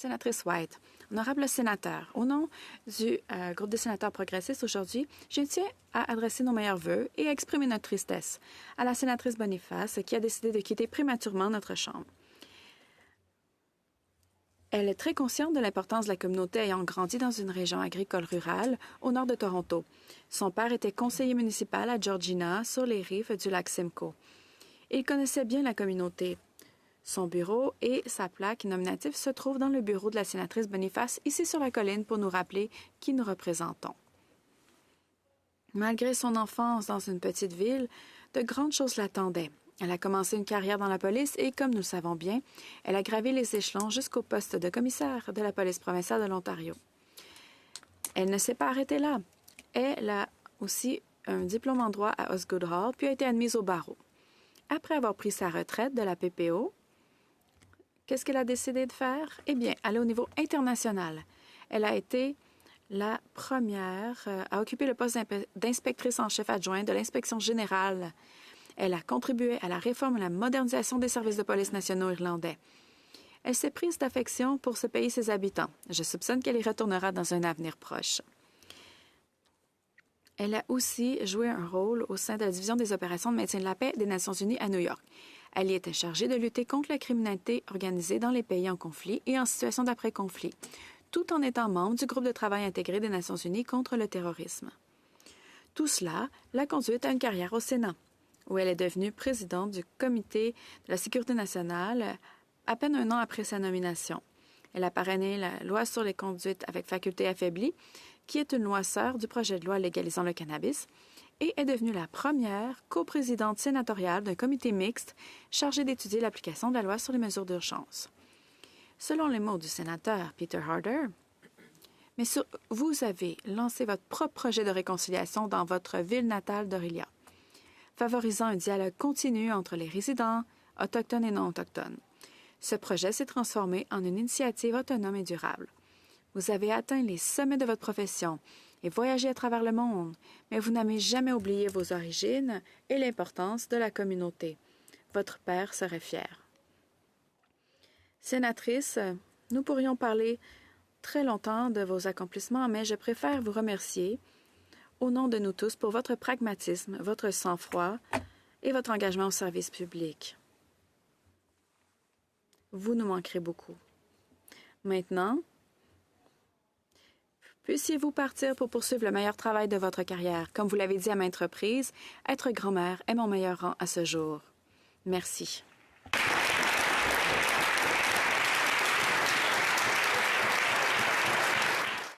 Sénatrice White, honorable sénateur, au nom du groupe des sénateurs progressistes aujourd'hui, je tiens à adresser nos meilleurs vœux et à exprimer notre tristesse à la sénatrice Boniface qui a décidé de quitter prématurément notre Chambre. Elle est très consciente de l'importance de la communauté ayant grandi dans une région agricole rurale au nord de Toronto. Son père était conseiller municipal à Georgina, sur les rives du lac Simcoe. Il connaissait bien la communauté. Son bureau et sa plaque nominative se trouvent dans le bureau de la sénatrice Boniface, ici sur la colline, pour nous rappeler qui nous représentons. Malgré son enfance dans une petite ville, de grandes choses l'attendaient. Elle a commencé une carrière dans la police et, comme nous le savons bien, elle a gravi les échelons jusqu'au poste de commissaire de la police provinciale de l'Ontario. Elle ne s'est pas arrêtée là. Elle a aussi un diplôme en droit à Osgoode Hall, puis a été admise au barreau. Après avoir pris sa retraite de la PPO, qu'est-ce qu'elle a décidé de faire? Eh bien, aller au niveau international. Elle a été la première à occuper le poste d'inspectrice en chef adjoint de l'inspection générale. Elle a contribué à la réforme et à la modernisation des services de police nationaux irlandais. Elle s'est prise d'affection pour ce pays et ses habitants. Je soupçonne qu'elle y retournera dans un avenir proche. Elle a aussi joué un rôle au sein de la division des opérations de maintien de la paix des Nations unies à New York. Elle y était chargée de lutter contre la criminalité organisée dans les pays en conflit et en situation d'après-conflit, tout en étant membre du groupe de travail intégré des Nations unies contre le terrorisme. Tout cela l'a conduite à une carrière au Sénat, où elle est devenue présidente du Comité de la sécurité nationale à peine un an après sa nomination. Elle a parrainé la loi sur les conduites avec faculté affaiblie, qui est une loi sœur du projet de loi légalisant le cannabis, et est devenue la première coprésidente sénatoriale d'un comité mixte chargé d'étudier l'application de la loi sur les mesures d'urgence. Selon les mots du sénateur Peter Harder, vous avez lancé votre propre projet de réconciliation dans votre ville natale d'Orillia, favorisant un dialogue continu entre les résidents, autochtones et non autochtones. Ce projet s'est transformé en une initiative autonome et durable. Vous avez atteint les sommets de votre profession et voyagé à travers le monde, mais vous n'avez jamais oublié vos origines et l'importance de la communauté. Votre père serait fier. Sénatrice, nous pourrions parler très longtemps de vos accomplissements, mais je préfère vous remercier au nom de nous tous pour votre pragmatisme, votre sang-froid et votre engagement au service public. Vous nous manquerez beaucoup. Maintenant, puissiez-vous partir pour poursuivre le meilleur travail de votre carrière. Comme vous l'avez dit à maintes reprises, être grand-mère est mon meilleur rang à ce jour. Merci.